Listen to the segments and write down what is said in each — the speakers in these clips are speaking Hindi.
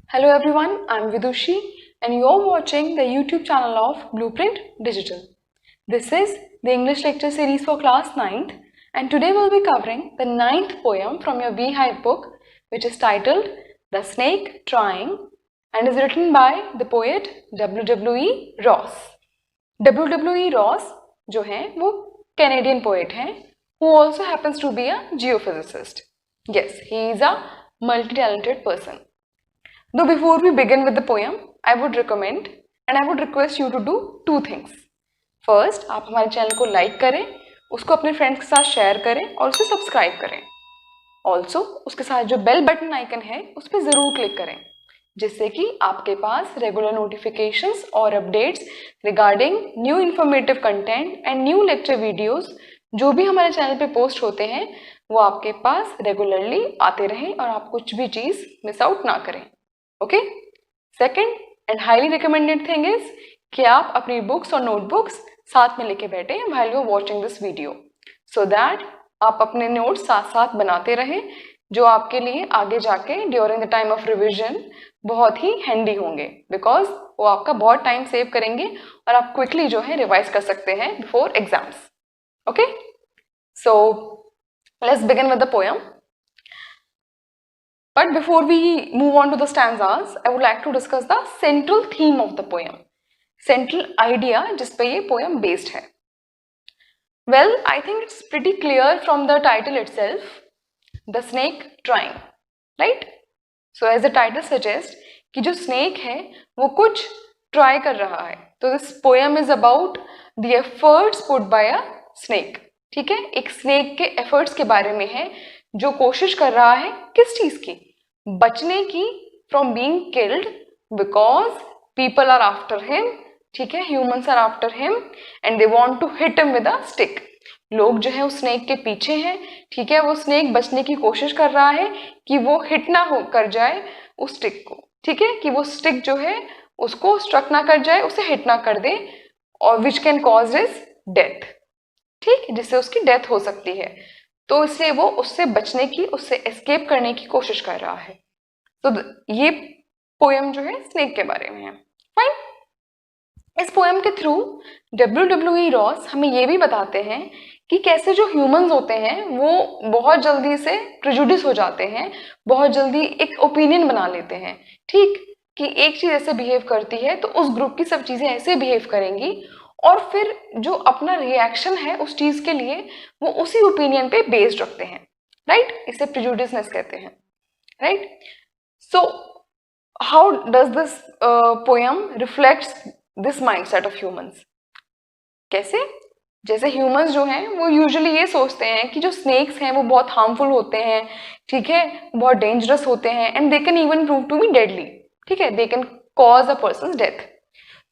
Hello everyone, I'm Vidushi and you're watching the YouTube channel of Blueprint Digital. This is the English lecture series for class 9th and today we'll be covering the 9th poem from your Beehive book, which is titled The Snake Trying and is written by the poet W.W.E. Ross. W.W.E. Ross जो हैं वो Canadian poet हैं who also happens to be a geophysicist. Yes, he is a multi-talented person. Though before we begin with the poem, I would recommend and I would request you to do two things. First, आप हमारे चैनल को लाइक करें, उसको अपने फ्रेंड्स के साथ शेयर करें और उसे सब्सक्राइब करें. ऑल्सो उसके साथ जो बेल बटन आइकन है उस पर ज़रूर क्लिक करें, जिससे कि आपके पास रेगुलर नोटिफिकेशंस और updates regarding new informative content and new lecture videos जो भी हमारे चैनल पे पोस्ट होते हैं वो आपके पास रेगुलरली आते रहें और आप कुछ भी चीज़ मिस आउट ना करें. Okay. Second and highly recommended thing is कि आप अपनी बुक्स और नोटबुक्स साथ में लेके बैठे while you are watching this video, so that आप अपने नोट्स साथ साथ बनाते रहें जो आपके लिए आगे जाके during the time of revision बहुत ही हैंडी होंगे, बिकॉज वो आपका बहुत टाइम सेव करेंगे और आप क्विकली जो है रिवाइज कर सकते हैं before exams. Okay, so let's begin with the poem. But before we move on to the stanzas, I would like to discuss the central theme of the poem. Central idea जिस पे ये poem based है. Well, I think it's pretty clear from the title itself, The Snake Trying, right? So as the title suggests कि जो snake है वो कुछ try कर रहा है. तो this poem is about the efforts put by a snake. ठीक है, एक snake के efforts के बारे में है जो कोशिश कर रहा है किस चीज की, बचने की, from being killed because people are after him. ठीक है, humans are after him and they want to hit him with a stick. लोग जो है उस स्नेक के पीछे हैं. ठीक है, वो स्नेक बचने की कोशिश कर रहा है कि वो हिट ना हो कर जाए उस स्टिक को. ठीक है, कि वो स्टिक जो है उसको स्ट्रक ना कर जाए, उसे हिट ना कर दे, और which can cause his death. ठीक, जिससे उसकी डेथ हो सकती है. तो इसलिए वो उससे बचने की, उससे एस्केप करने की कोशिश कर रहा है. तो ये पोएम जो है स्नेक के बारे में है. फाइन. इस पोएम के थ्रू W.W.E. रॉस हमें ये भी बताते हैं कि कैसे जो ह्यूमंस होते हैं वो बहुत जल्दी से प्रेजुडिस हो जाते हैं, बहुत जल्दी एक ओपिनियन बना लेते हैं. ठीक, कि एक चीज ऐसे बिहेव करती है तो उस ग्रुप की सब चीजें ऐसे बिहेव करेंगी, और फिर जो अपना रिएक्शन है उस चीज के लिए वो उसी ओपिनियन पे बेस्ड रखते हैं. राइट, इसे प्रेजुडिसनेस कहते हैं. Right. So how does this poem reflects this mindset of humans. कैसे? जैसे ह्यूमंस जो हैं वो यूजुअली ये सोचते हैं कि जो स्नेक्स हैं वो बहुत हार्मफुल होते हैं. ठीक है, बहुत डेंजरस होते हैं and they can even prove to be deadly. ठीक है, they can cause a person's death.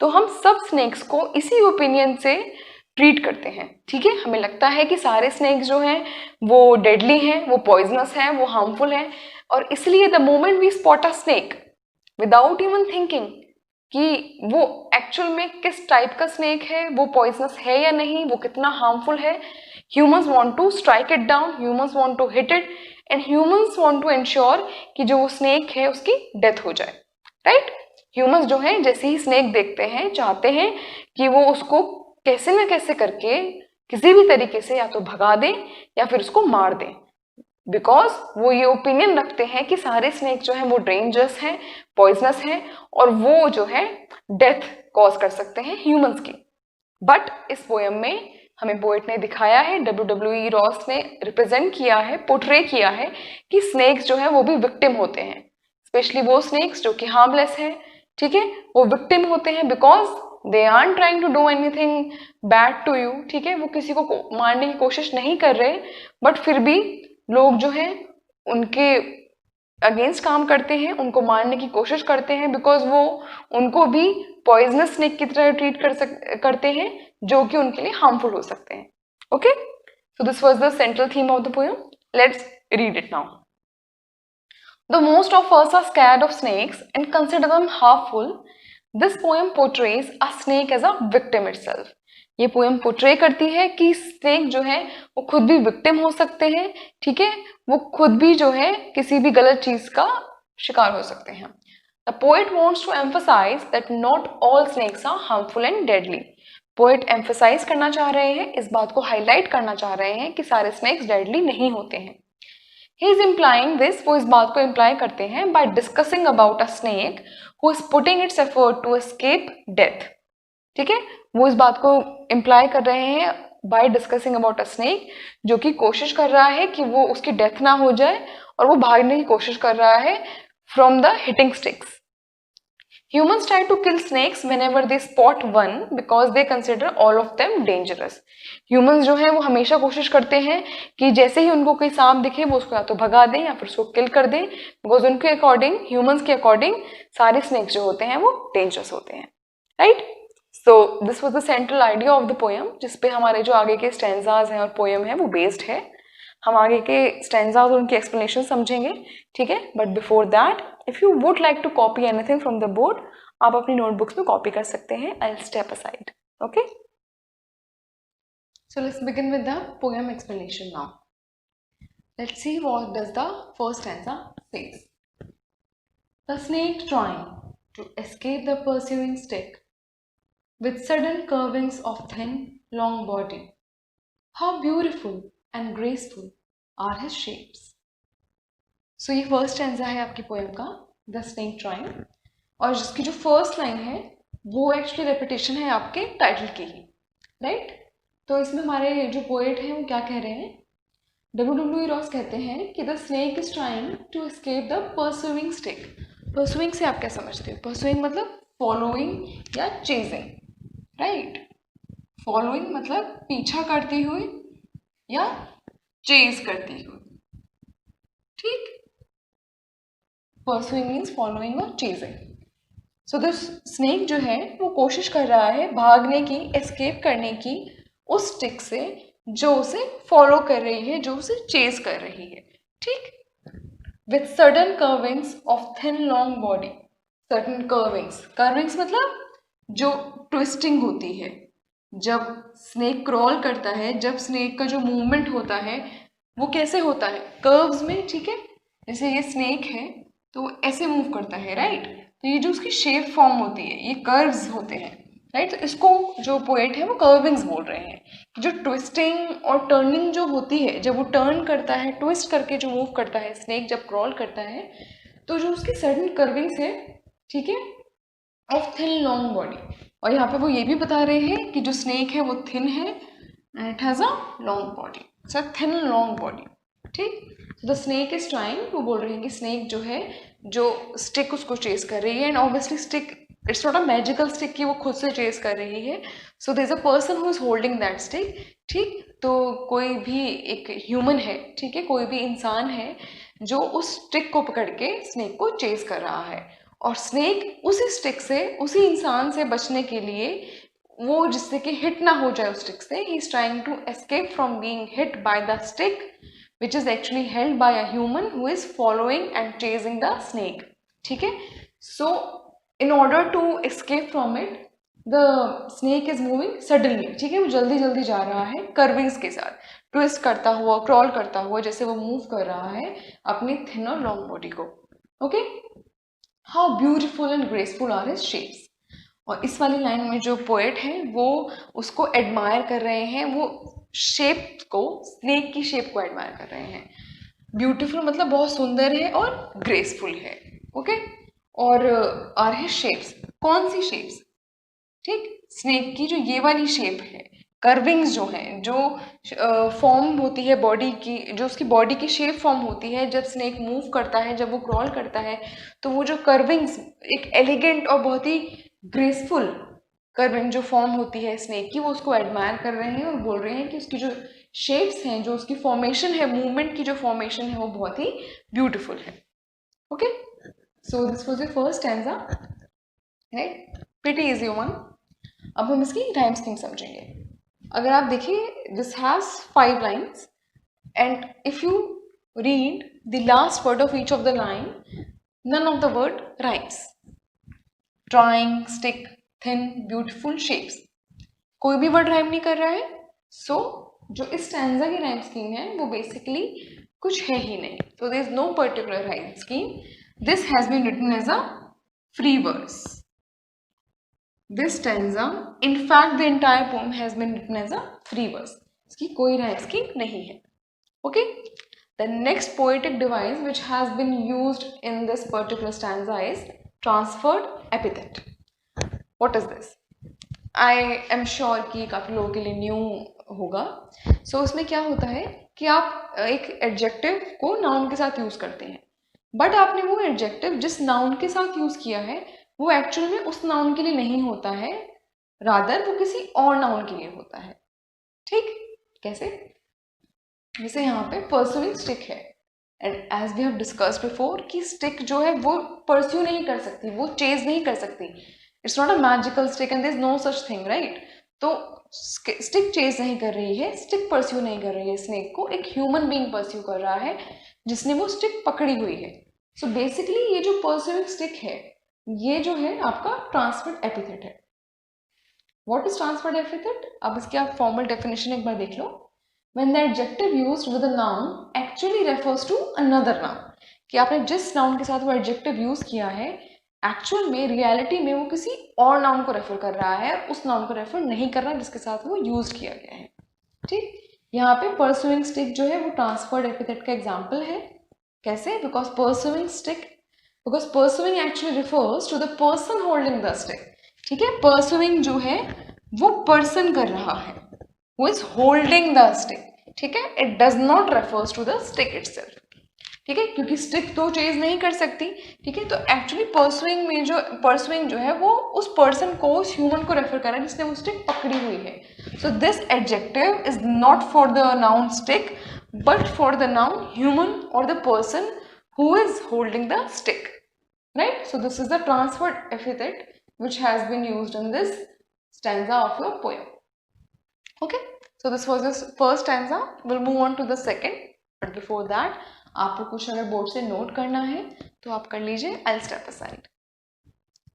तो हम सब स्नेक्स को इसी ओपिनियन से ट्रीट करते हैं. ठीक है, हमें लगता है कि सारे स्नेक्स जो हैं वो डेडली हैं, वो पॉइजनस हैं, वो हार्मफुल हैं, और इसलिए the moment we spot a snake without even thinking कि वो एक्चुअल में किस टाइप का स्नेक है, वो पॉइजनस है या नहीं, वो कितना हार्मफुल है, humans want to strike it down, humans want to hit it and humans want to ensure कि जो वो स्नेक है उसकी डेथ हो जाए. राइट. ह्यूमंस जो हैं जैसे ही स्नेक देखते हैं चाहते हैं कि वो उसको कैसे न कैसे करके किसी भी तरीके से या तो भगा दें या फिर उसको मार दें, बिकॉज वो ये ओपिनियन रखते हैं कि सारे स्नेक जो हैं वो डेंजरस हैं, पॉइजनस हैं, और वो जो है डेथ कॉज कर सकते हैं ह्यूमंस की. बट इस पोएम में हमें पोएट ने दिखाया है, W.W.E. रॉस ने रिप्रेजेंट किया है, पोर्ट्रे किया है कि स्नेक्स जो है वो भी विक्टिम होते हैं. स्पेशली वो स्नेक्स जो कि हार्मलेस है. ठीक है, वो विक्टिम होते हैं because they are trying to do anything bad to you. ठीक है, वो किसी को मारने की कोशिश नहीं कर रहे, बट फिर भी लोग जो हैं उनके अगेंस्ट काम करते हैं, उनको मारने की कोशिश करते हैं, बिकॉज वो उनको भी पॉइजनस स्नेक की तरह ट्रीट करते हैं जो कि उनके लिए हार्मफुल हो सकते हैं. Okay, so this was the central theme of the poem. Let's read it now. Though most of us are scared of snakes and consider them harmful, this poem portrays a snake as a victim itself. ये पोएम पोर्ट्रे करती है कि स्नेक जो है वो खुद भी विक्टिम हो सकते हैं, ठीक है, वो खुद भी जो है किसी भी गलत चीज का शिकार हो सकते हैं. The poet wants to emphasise that not all snakes are harmful and deadly. Poet emphasise करना चाह रहे हैं, इस बात को हाईलाइट करना चाह रहे हैं कि सारे स्नेक्स डेडली नहीं होते हैं. He is implying this, वो इस बात को इम्प्लाई करते हैं by discussing about a snake who is putting its effort to escape death. ठीक है, वो इस बात को इम्प्लाई कर रहे हैं by discussing about a snake, जो कि कोशिश कर रहा है कि वो उसकी डेथ ना हो जाए और वो भागने की कोशिश कर रहा है from the hitting sticks. Humans try to kill snakes whenever they spot one because they consider all of them dangerous. Humans जो हैं वो हमेशा कोशिश करते हैं कि जैसे ही उनको कोई सांप दिखे वो उसको या तो भगा दें या फिर उसको किल कर दें, बिकॉज उनके अकॉर्डिंग, ह्यूमंस के अकॉर्डिंग सारे स्नेक्स जो होते हैं वो डेंजरस होते हैं, right. So this was the central idea of the poem, जिसपे हमारे जो आगे के स्टैंजाज हैं और पोएम है वो बेस्ड है. हम आगे के स्टैंजाज और उनकी एक्सप्लेनेशन समझेंगे, ठीक है. But before that, if you would like to copy anything from the board, आप अपनी नोटबुक्स में कॉपी कर सकते हैं. I will step aside. Okay, so let's begin with the poem explanation now. Let's see what does the first stanza says. The snake trying to escape the pursuing stick with sudden curvings of thin, long body. How beautiful and graceful are his shapes. So ये फर्स्ट स्टैंजा है आपकी पोएम का, द स्नेक ट्राइंग, और जिसकी जो फर्स्ट लाइन है वो एक्चुअली रेपिटेशन है आपके टाइटल की ही, राइट. तो इसमें हमारे जो पोएट हैं वो क्या कह रहे हैं, W.W. रॉस कहते हैं कि the snake is trying to escape the pursuing stick. Pursuing से आप क्या समझते हो? परस्यूइंग मतलब फॉलोइंग या चेजिंग, राइट. फॉलोइंग मतलब पीछा करती हुई या चेज करती हुई, ठीक. परसुइंग मीन्स फॉलोइंग और चेजिंग. सो दिस स्नेक जो है वो कोशिश कर रहा है भागने की, एस्केप करने की उस स्टिक से जो उसे फॉलो कर रही है, जो उसे चेज कर रही है, ठीक. With sudden curvings of thin long body. Sudden curvings, curvings मतलब जो ट्विस्टिंग होती है, जब स्नेक क्रॉल करता है, जब स्नेक का जो मूवमेंट होता है वो कैसे होता है, कर्व्स में, ठीक है. जैसे ये स्नेक है तो वो ऐसे मूव करता है, राइट. तो ये जो उसकी शेप फॉर्म होती है ये कर्व्स होते हैं, राइट. तो इसको जो पोएट है वो कर्विंग्स बोल रहे हैं. जो ट्विस्टिंग और टर्निंग जो होती है, जब वो टर्न करता है, ट्विस्ट करके जो मूव करता है स्नेक, जब क्रॉल करता है, तो जो उसकी सडन कर्विंग्स है, ठीक है, ऑफ थिन लॉन्ग बॉडी. और यहाँ पे वो ये भी बता रहे हैं कि जो स्नेक है वो थिन है and it has a long body. So thin long body, ठीक. द स्नेक इज ट्राइंग, वो बोल रहे हैं कि स्नेक जो है, जो स्टिक उसको चेस कर रही है, and obviously stick, it's not a magical stick कि वो खुद से चेस कर रही है. So there is a person who is holding that stick, ठीक. तो कोई भी एक ह्यूमन है, ठीक है, कोई भी इंसान है जो उस स्टिक को पकड़ के स्नेक को चेस कर रहा है. और स्नेक उसी स्टिक से, उसी इंसान से बचने के लिए, वो जिससे कि हिट ना हो जाए उस स्टिक से, he is trying to escape from being hit by the stick which is actually held by a human who is following and chasing the snake, ठीक है. So in order to escape from it, the snake is moving suddenly, ठीक है. वो जल्दी जल्दी जा रहा है कर्विंग्स के साथ, ट्विस्ट करता हुआ, क्रॉल करता हुआ, जैसे वो मूव कर रहा है अपनी थिन और लॉन्ग बॉडी को, okay. How beautiful and graceful are his shapes. और इस वाली लाइन में जो पोएट है वो उसको एडमायर कर रहे हैं, वो शेप को, स्नेक की शेप को एडमायर कर रहे हैं. ब्यूटीफुल मतलब बहुत सुंदर है और ग्रेसफुल है, ओके. और आर हिज शेप्स, कौन सी शेप्स, ठीक. स्नेक की जो ये वाली शेप है, कर्विंग्स जो हैं, जो फॉर्म होती है बॉडी की, जो उसकी बॉडी की शेप फॉर्म होती है जब स्नेक मूव करता है, जब वो क्रॉल करता है, तो वो जो कर्विंग्स, एक एलिगेंट और बहुत ही ग्रेसफुल कर्विंग जो फॉर्म होती है स्नेक की, वो उसको एडमायर कर रहे हैं और बोल रहे हैं कि उसकी जो शेप्स हैं, जो उसकी फॉर्मेशन है, मूवमेंट की जो फॉर्मेशन है, वो बहुत ही ब्यूटीफुल है, okay. So this was the first stanza, right. Pretty easy one. अब हम इसकी राइम स्कीम समझेंगे. अगर आप देखिए, this has 5 lines and if you read the last word of each of the line, none of the word rhymes. Trying, stick, thin, beautiful shapes. कोई भी वर्ड राइम नहीं कर रहा है. सो जो इस स्टैंजा की राइम स्कीम है वो बेसिकली कुछ है ही नहीं. So there is no particular rhyme scheme. This has been written as a free verse. This stanza, in fact, the entire poem has been written as a free verse. इसकी कोई राइम स्कीम नहीं है. Okay. The next poetic device which has been used in this particular stanza is transferred epithet. What is this? I am sure कि काफ़ी लोगों के लिए न्यू होगा. So उसमें क्या होता है कि आप एक एडजेक्टिव को नाउन के साथ यूज़ करते हैं, बट आपने वो एडजेक्टिव जिस नाउन के साथ यूज़ किया है वो एक्चुअल में उस नाउन के लिए नहीं होता है, रादर वो किसी और नाउन के लिए होता है. ठीक, कैसे? जैसे यहाँ पे परस्यूइंग स्टिक है, and as we have discussed before कि स्टिक जो है वो परस्यू नहीं कर सकती, वो चेज नहीं कर सकती. It's not a magical stick and there is no such thing, right? तो स्टिक चेज नहीं कर रही है, स्टिक परस्यू नहीं कर रही है स्नेक को, एक ह्यूमन बीइंग परस्यू कर रहा है जिसने वो स्टिक पकड़ी हुई है. सो बेसिकली ये जो परस्यूइंग स्टिक है ये जो है आपका ट्रांसफर्ड एपिथेट है. What is transferred epithet? अब इसकी आप फॉर्मल डेफिनेशन एक बार देख लो. When the adjective used with a noun actually refers to another noun. कि आपने जिस नाउन के साथ वो एडजेक्टिव यूज किया है एक्चुअल में रियलिटी में वो किसी और नाउन को रेफर कर रहा है, उस नाउन को रेफर नहीं कर रहा जिसके साथ वो यूज किया गया है. ठीक, यहाँ पे परस्यूइंग स्टिक जो है वो ट्रांसफर्ड एपिथेट का एग्जाम्पल है. कैसे? Because pursuing actually refers to the person holding the stick. ठीक है, परस्यूइंग जो है वो पर्सन कर रहा है, who is holding the stick. ठीक है, it does not refers to the stick itself. ठीक है, क्योंकि स्टिक तो चेज नहीं कर सकती. ठीक है, तो एक्चुअली परस्यूइंग जो है वो उस पर्सन को, उस ह्यूमन को रेफर कर रहा है जिसने वो स्टिक पकड़ी हुई है. So this adjective is not for the noun stick but for the noun human और the person who is holding the stick, right? So this is the transferred epithet which has been used in this stanza of your poem. Okay, so this was the first stanza. We'll move on to the second, but before that आपको कुछ अगर बोर्ड से नोट करना है तो आप कर लीजिए. I'll step aside.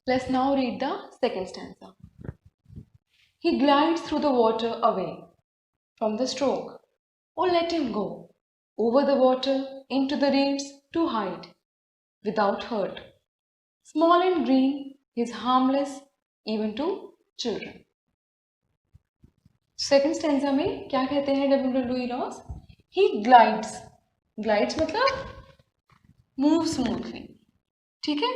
Let's now read the second stanza. He glides through the water away from the stroke. Oh, let him go over the water into the reeds to hide without hurt. Small and green, he is harmless even to children. Second stanza में क्या कहते हैं डब्ल्यू रॉस? ही ग्लाइड्स. ग्लाइड्स मतलब मूव स्मूथली. ठीक है,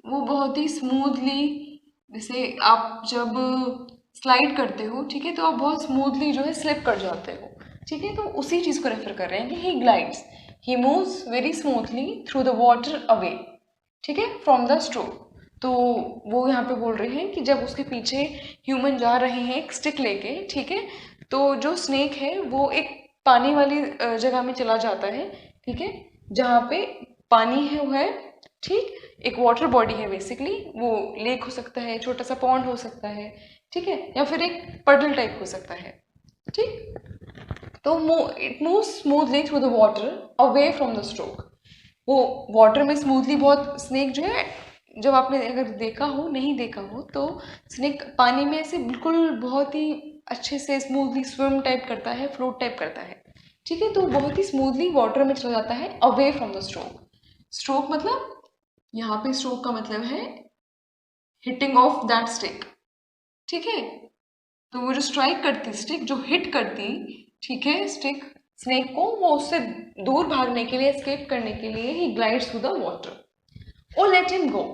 वो बहुत ही स्मूथली, जैसे आप जब स्लाइड करते हो, ठीक है, तो आप बहुत स्मूथली जो है स्लिप कर जाते हो. ठीक है, तो उसी चीज़ को रेफर कर रहे हैं कि he glides, he moves very smoothly through the water away. ठीक है, फ्रॉम द स्ट्रोक. तो वो यहाँ पे बोल रहे हैं कि जब उसके पीछे ह्यूमन जा रहे हैं एक स्टिक लेके, ठीक है, तो जो स्नेक है वो एक पानी वाली जगह में चला जाता है. ठीक है, जहाँ पे पानी है वो है, ठीक, एक वाटर बॉडी है बेसिकली. वो लेक हो सकता है, छोटा सा पॉन्ड हो सकता है, ठीक है, या फिर एक पडल टाइप हो सकता है. ठीक, तो it move smoothly through the water away from the stroke. वो वाटर में स्मूथली बहुत, स्नेक जो है जब आपने अगर देखा हो, नहीं देखा हो तो स्नेक पानी में ऐसे बिल्कुल बहुत ही अच्छे से स्मूथली स्विम टाइप करता है, फ्लोट टाइप करता है. ठीक है, तो बहुत ही स्मूथली वाटर में चला जाता है away from the stroke. Stroke मतलब यहाँ पे स्ट्रोक का मतलब है हिटिंग ऑफ दैट स्टिक. ठीक है, तो वो जो स्ट्राइक करती स्टिक, जो हिट करती, ठीक है, स्टिक स्नेक को, वो उससे दूर भागने के लिए, एस्केप करने के लिए he glides through the water. Oh let him go.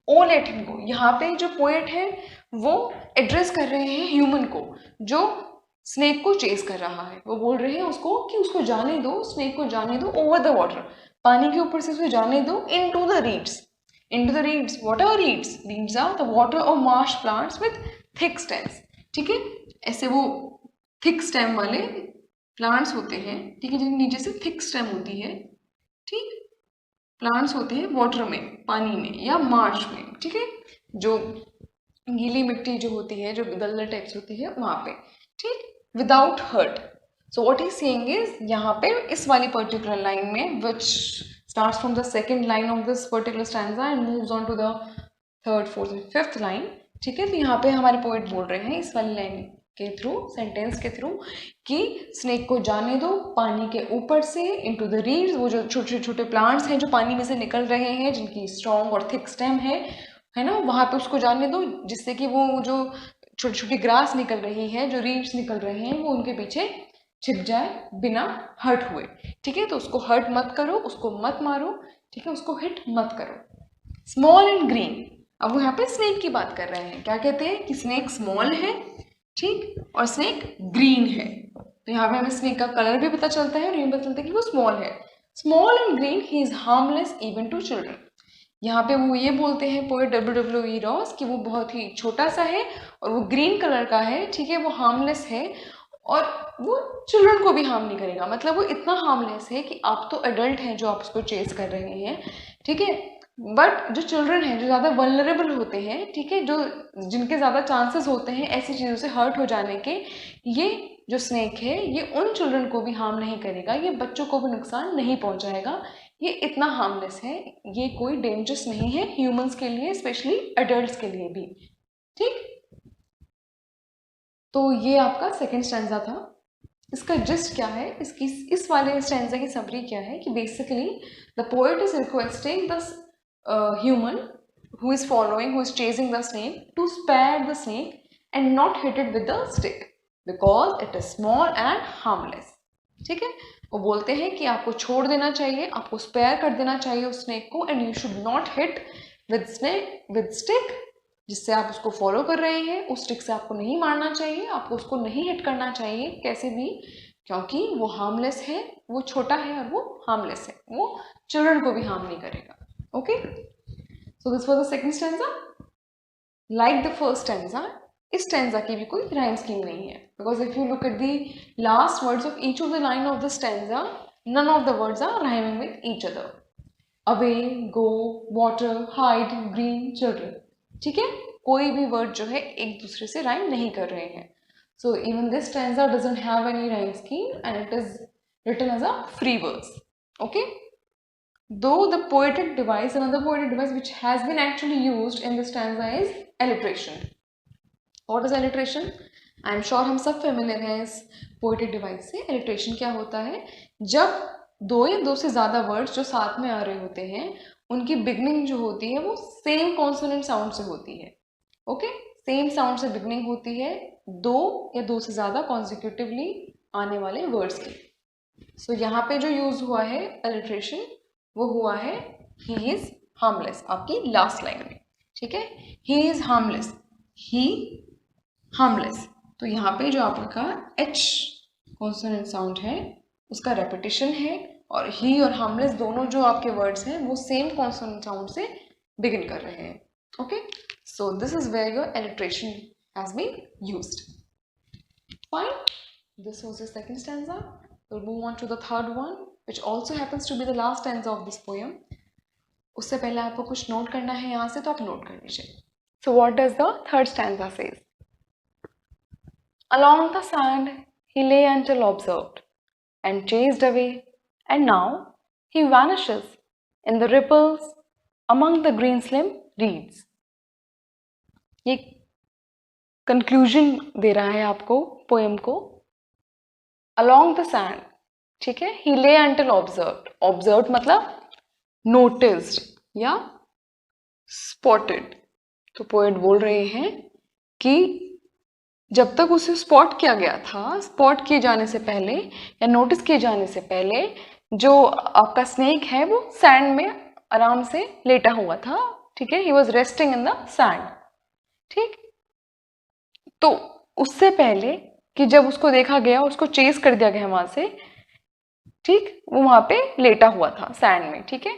Oh let him go, यहाँ पे जो पोएट है वो एड्रेस कर रहे हैं ह्यूमन को जो स्नेक को चेस कर रहा है. वो बोल रहे हैं उसको कि उसको जाने दो, स्नेक को जाने दो ओवर द वाटर, पानी के ऊपर से उसे जाने दो into the reeds. Into the reeds, what are reeds? Reeds are the water of marsh plants with thick stems. ठीक है, ऐसे वो थिक स्टेम वाले प्लांट्स होते हैं, ठीक है, जिनके नीचे से थिक स्टेम होती है. ठीक, प्लांट्स होते हैं वाटर में, पानी में या मार्श में. ठीक है, जो गीली मिट्टी जो होती है, जो दलदल टाइप्स होती है वहाँ पे. ठीक, without hurt. So what is saying is, यहाँ पे इस वाली पर्टिकुलर लाइन में which starts from the second line of this particular stanza and moves on to the third, fourth and fifth line. ठीक है, तो यहाँ पे हमारे पोएट बोल रहे हैं इस वाली लाइन के थ्रू, सेंटेंस के थ्रू, कि स्नेक को जाने दो पानी के ऊपर से इनटू द रीड्स, वो जो छोटे छोटे प्लांट्स हैं जो पानी में से निकल रहे हैं, जिनकी स्ट्रॉन्ग और थिक स्टेम है ना, वहाँ पे उसको जाने दो, जिससे कि वो जो छोटी छोटी ग्रास निकल रही है, जो रीड्स निकल रहे हैं, वो उनके पीछे छिप जाए बिना हर्ट हुए। ठीक है, तो उसको हर्ट मत करो, उसको मत मारो, ठीक है, उसको हिट मत करो। स्मॉल एंड ग्रीन, अब वो यहाँ पे स्नेक की बात कर रहे हैं, क्या कहते हैं कि स्नेक स्मॉल है, ठीक, और स्नेक ग्रीन है। तो यहाँ पे हमें स्नेक का कलर भी पता चलता है और ये पता चलता है कि वो स्मॉल है। Small and green, he is harmless even to children. यहाँ पे वो ये बोलते हैं पोएट डब्ल्यू रॉस कि वो बहुत ही छोटा सा है और वो ग्रीन कलर का है, ठीक है, वो हार्मलेस है और वो चिल्ड्रन को भी हार्म नहीं करेगा। मतलब वो इतना हार्मलेस है कि आप तो एडल्ट हैं जो आप उसको चेस कर रहे हैं, ठीक है, बट जो चिल्ड्रन हैं जो ज़्यादा वल्नरेबल होते हैं, ठीक है, जो जिनके ज़्यादा चांसेस होते हैं ऐसी चीज़ों से हर्ट हो जाने के, ये जो स्नेक है ये उन चिल्ड्रन को भी हार्म नहीं करेगा, ये बच्चों को भी नुकसान नहीं पहुंचाएगा, ये इतना हार्मलेस है, ये कोई डेंजरस नहीं है ह्यूमंस के लिए, स्पेशली एडल्ट्स के लिए भी। ठीक, तो ये आपका सेकंड स्टैंजा था। इसका जिस्ट क्या है, इसकी इस वाले स्टैंजा की समरी क्या है कि basically the poet is requesting the human who is following, who is chasing the snake, to spare the snake and not hit it with the stick because it is small and harmless। ठीक है, वो बोलते हैं कि आपको छोड़ देना चाहिए, आपको स्पेयर कर देना चाहिए उस स्नेक को, and you should not hit with stick, जिससे आप उसको फॉलो कर रहे हैं, उस स्टिक से आपको नहीं मारना चाहिए, आपको उसको नहीं हिट करना चाहिए कैसे भी, क्योंकि वो हार्मलेस है, वो छोटा है और वो हार्मलेस है, वो चिल्ड्रन को भी हार्म नहीं करेगा। Okay, so this was the second stanza। like the first stanza, इस stanza की भी कोई rhyme scheme नहीं है, because if you look at the last words of each of the line of the stanza, none of the words are rhyming with each other। away, go, water, hide, green, children। ठीक है, कोई भी word जो है एक दूसरे से rhyme नहीं कर रहे हैं। so even this stanza doesn't have any rhyme scheme and it is written as a free verse। okay, though the poetic device, another poetic device which has been actually used in this stanza is alliteration। what is alliteration? I am sure हम सब familiar हैं इस poetic device से। alliteration क्या होता है, जब दो या दो से ज़्यादा words जो साथ में आ रहे होते हैं उनकी beginning जो होती है वो same consonant sound से होती है। okay, same sound से beginning होती है दो या दो से ज़्यादा consecutively आने वाले words की। so यहाँ पे जो use हुआ है alliteration वो हुआ है he is harmless, आपकी लास्ट लाइन में। ठीक है, he is harmless, he harmless, तो यहाँ पे जो आपका h कॉन्सोनेंट साउंड है उसका रेपिटेशन है, और he और harmless दोनों जो आपके वर्ड्स हैं वो सेम कॉन्सोनेंट साउंड से बिगिन कर रहे हैं। Okay, so this is where your alliteration has been used। Fine, this was the second stanza। we'll move on to the third one, which also happens to be the last stanza of this poem। उससे पहले आपको कुछ नोट करना है यहाँ से, तो आप नोट कर लीजिए। So what does the third stanza says? Along the sand he lay until observed and chased away, and now he vanishes in the ripples among the green slim reeds। ये कंक्लूजन दे रहा है आपको पोएम को। Along the sand, ठीक है, he lay until observed, observed मतलब noticed या spotted। तो पोएट बोल रहे हैं कि जब तक उसे स्पॉट किया गया था, स्पॉट किए जाने से पहले या नोटिस किए जाने से पहले जो आपका स्नेक है वो सैंड में आराम से लेटा हुआ था। ठीक है, he was resting in the sand। ठीक, तो उससे पहले कि जब उसको देखा गया, उसको चेस कर दिया गया वहां से, ठीक, वो वहां पे लेटा हुआ था सैंड में। ठीक है,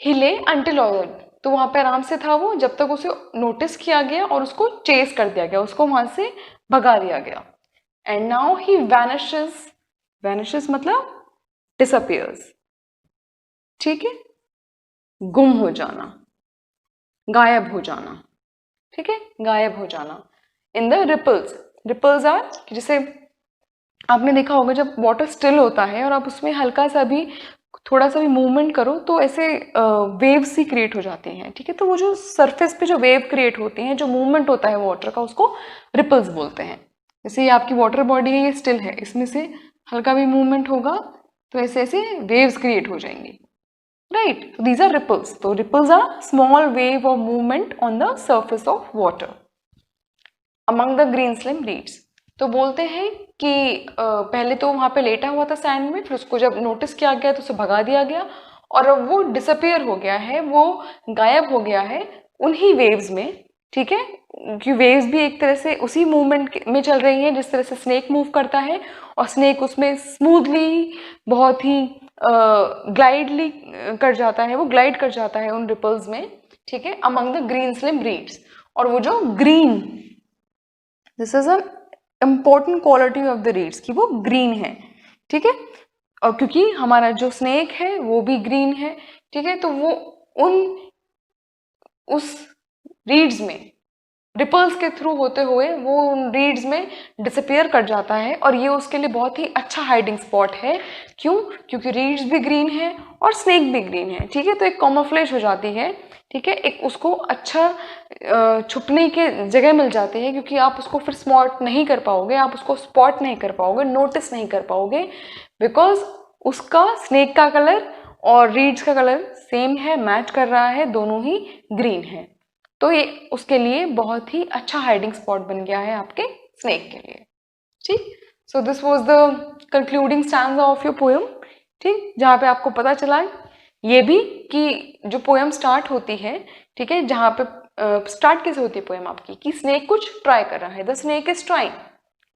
ही ले अंटिल ऑब्जर्व्ड, तो वहां पे आराम से था वो जब तक उसे नोटिस किया गया और उसको चेस कर दिया गया, उसको वहां से भगा दिया गया। And now he vanishes, vanishes मतलब डिसअपियर्स। ठीक है, गुम हो जाना, गायब हो जाना। ठीक है, गायब हो जाना। In the ripples, ripples are, जैसे आपने देखा होगा जब वाटर स्टिल होता है और आप उसमें हल्का सा भी थोड़ा सा भी मूवमेंट करो तो ऐसे वेव्स ही क्रिएट हो जाते हैं, ठीक है। तो वो जो सरफेस पे जो वेव क्रिएट होते हैं, जो मूवमेंट होता है वाटर का, उसको रिपल्स बोलते हैं। जैसे ये आपकी वाटर बॉडी है, ये स्टिल है, इसमें से हल्का भी मूवमेंट होगा तो ऐसे ऐसे वेव्स क्रिएट हो जाएंगी, right. So these are ripples. So ripples are small wave of movement on the surface of water among the green slime reeds. तो बोलते हैं कि पहले तो वहाँ पे लेटा हुआ था सैंड में, फिर उसको जब नोटिस किया गया तो उसे भगा दिया गया और अब वो डिसअपियर हो गया है, वो गायब हो गया है उन्हीं वेव्स में, ठीक है। क्योंकि वेव्स भी एक तरह से उसी मूवमेंट में चल रही हैं जिस तरह से स्नेक मूव करता है, और स्नेक उसमें स्मूथली, बहुत ही ग्लाइडली कर जाता है, वो ग्लाइड कर जाता है उन रिपल्स में, ठीक है, among the green slim reeds. और वो जो green, this is an important quality of the reeds कि वो ग्रीन है, ठीक है। और क्योंकि हमारा जो स्नेक है वो भी ग्रीन है, ठीक है, तो वो उस रीड्स में रिपल्स के थ्रू होते हुए वो उन रीड्स में डिसअपियर कर जाता है, और ये उसके लिए बहुत ही अच्छा हाइडिंग स्पॉट है। क्यों? क्योंकि रीड्स भी ग्रीन है और स्नेक भी ग्रीन है, ठीक है। तो एक कॉमोफ्लेज हो जाती है, ठीक है, एक उसको अच्छा छुपने की जगह मिल जाती है, क्योंकि आप उसको फिर स्पॉट नहीं कर पाओगे, आप उसको स्पॉट नहीं कर पाओगे, नोटिस नहीं कर पाओगे, बिकॉज उसका स्नेक का कलर और रीड्स का कलर सेम है, मैच कर रहा है, दोनों ही ग्रीन है। तो ये उसके लिए बहुत ही अच्छा हाइडिंग स्पॉट बन गया है आपके स्नेक के लिए, ठीक। सो this was the concluding stanza of your poem, ठीक, जहाँ पे आपको पता चला ये भी कि जो पोएम स्टार्ट होती है, ठीक है, जहाँ पे स्टार्ट कैसे होती है पोएम आपकी, कि स्नेक कुछ ट्राई कर रहा है, the snake is trying.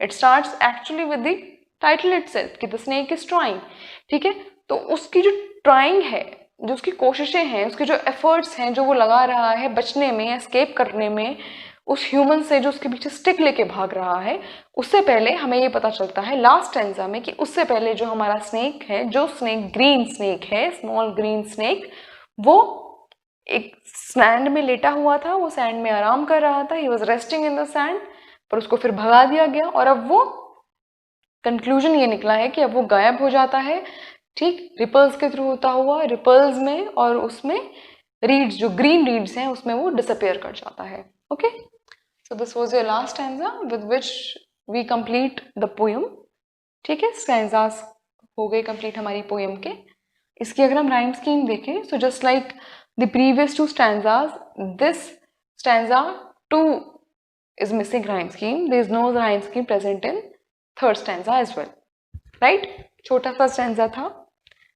It starts actually with the title itself कि द स्नेक इज ट्राइंग, ठीक है। तो उसकी जो ट्राइंग है, जो उसकी कोशिशें हैं, उसके जो एफर्ट्स हैं जो वो लगा रहा है बचने में, एस्केप करने में उस ह्यूमन से जो उसके पीछे स्टिक लेके भाग रहा है, उससे पहले हमें ये पता चलता है लास्ट स्टैंजा में कि उससे पहले जो हमारा स्नेक है, जो स्नेक ग्रीन स्नेक है, स्मॉल ग्रीन स्नेक, वो एक सैंड में लेटा हुआ था, वो सैंड में आराम कर रहा था, he was resting in the sand, पर उसको फिर भगा दिया गया, और अब वो कंक्लूजन ये निकला है कि अब वो गायब हो जाता है, ठीक, रिपल्स के थ्रू होता हुआ, रिपल्स में और उसमें रीड्स, जो ग्रीन रीड्स हैं, उसमें वो डिसअपियर कर जाता है। Okay, so this was your last stanza with which we complete the poem, ठीक है। स्टैंजास हो गए कंप्लीट हमारी पोएम के। इसकी अगर हम राइम स्कीम देखें, so just like the previous two stanzas, this stanza 2 is missing rhyme scheme. There is no rhyme scheme present in third stanza as well, right? छोटा सा stanza था.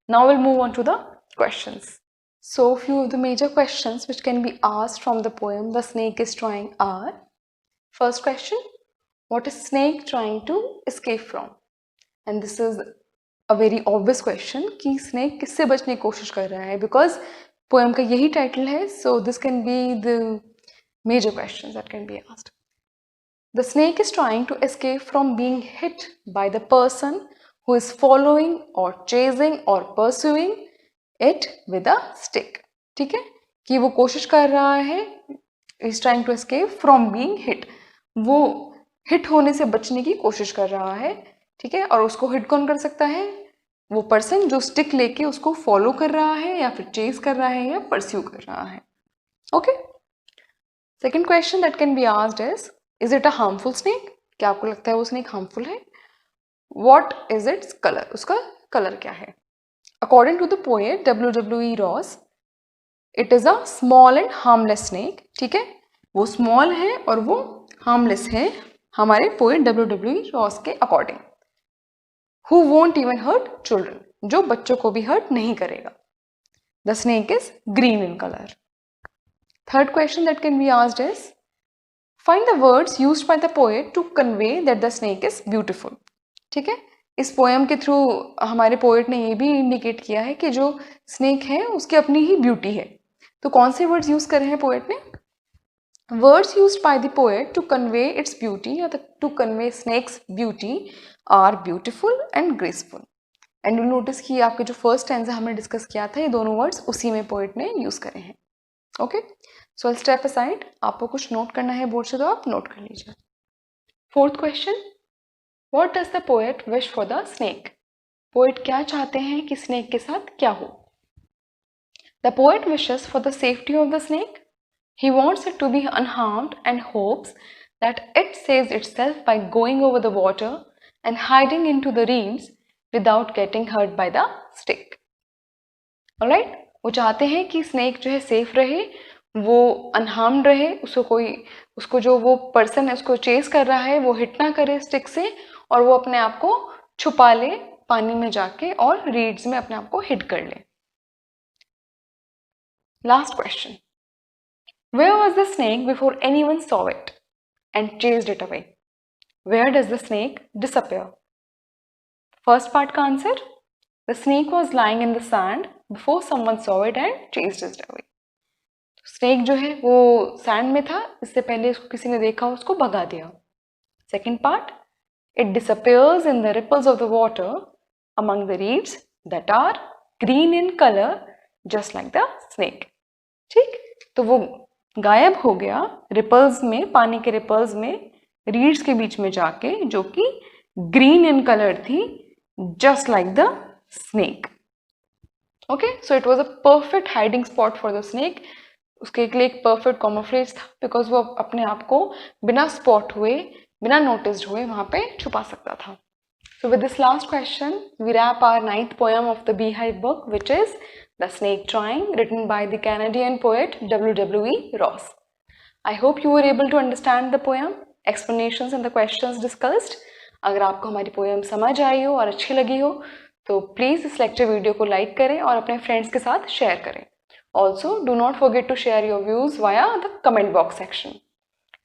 Now we'll move on to the questions. So few of the major questions which can be asked from the poem The Snake is Trying are: first question, what is snake trying to escape from? And this is a very obvious question कि snake किससे बचने की कोशिश कर रहा है, because poem का यही title है, so this can be the major questions that can be asked. The snake is trying to escape from being hit by the person who is following or chasing or pursuing it with a stick. ठीक है, कि वो कोशिश कर रहा है, is trying to escape from being hit, वो हिट होने से बचने की कोशिश कर रहा है, ठीक है। और उसको हिट कौन कर सकता है? वो पर्सन जो स्टिक लेके उसको फॉलो कर रहा है, या फिर चेस कर रहा है, या परस्यू कर रहा है। Okay, second question that can be asked is: is it a harmful snake? क्या आपको लगता है वो स्नेक हार्मफुल है? What is its colour? उसका कलर क्या है? According to the poet W.E. Ross, it is a small and harmless snake, ठीक है। वो स्मॉल है और वो हार्मलेस है हमारे पोएट W.E. रॉस के according. Who won't even hurt children, जो बच्चों को भी हर्ट नहीं करेगा। The snake is green in colour. Third question that can be asked is: find the words used by the poet to convey that the snake is beautiful. ठीक है, इस पोएम के थ्रू हमारे पोएट ने ये भी इंडिकेट किया है कि जो स्नेक है उसकी अपनी ही ब्यूटी है। तो कौन से वर्ड्स यूज करे हैं पोएट ने? Words used by the poet to convey its beauty या to convey snake's beauty are beautiful and graceful. And you notice कि आपके जो फर्स्ट स्टैंजा हमने डिस्कस किया था, ये दोनों वर्ड्स उसी में पोएट ने यूज करे हैं। ओके, सो स्टेप असाइड, आपको कुछ नोट करना है बोर्ड से तो आप नोट कर लीजिए। Fourth question, what does the poet wish for the snake? Poet क्या चाहते हैं कि स्नेक के साथ क्या हो? The poet wishes for the safety of the snake. He wants it to be unharmed and hopes that it saves itself by going over the water and hiding into the reeds without getting hurt by the stick. Alright? वो चाहते हैं कि स्नेक जो है सेफ रहे, वो अनहार्म्ड रहे, उसको जो वो पर्सन है उसको चेस कर रहा है वो हिट ना करे स्टिक से, और वो अपने आप को छुपा ले पानी में जाके और रीड्स में अपने आप को हिट कर ले. Last question. Where was the snake before anyone saw it and chased it away? Where does the snake disappear? First part का answer. The snake was lying in the sand before someone saw it and chased it away. Snake जो है वो सैंड में था, इससे पहले उसको किसी ने देखा उसको भगा दिया. Second part, it disappears in the ripples of the water among the reeds that are green in colour just like the snake. ठीक, तो वो गायब हो गया रिपल्स में, पानी के रिपल्स में, रीड्स के बीच में जाके, जो कि ग्रीन इन कलर थी just like the snake. Okay, so it was a perfect hiding spot for the snake. उसके लिए एक परफेक्ट कॉमोफ्लेज था बिकॉज वो अपने आप को बिना स्पॉट हुए, बिना नोटिस्ड हुए वहाँ पे छुपा सकता था. So with this last question, we wrap our 9th poem of the Beehive book, which is The Snake Drawing, written by the Canadian poet W.W.E. Ross. I hope you were able to understand the poem, explanations and the questions discussed. अगर आपको हमारी poem समझ आई हो और अच्छी लगी हो तो प्लीज़ इस लेक्चर वीडियो को लाइक करें और अपने फ्रेंड्स के साथ शेयर करें. Also, do not forget to share your views via the comment box section.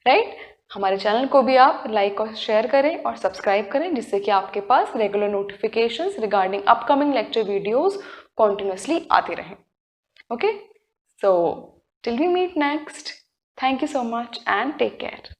Right? हमारे चैनल को भी आप लाइक और शेयर करें और सब्सक्राइब करें, जिससे कि आपके पास regular notifications regarding upcoming lecture videos continuously आते रहें. Okay, so till we meet next, thank you so much and take care.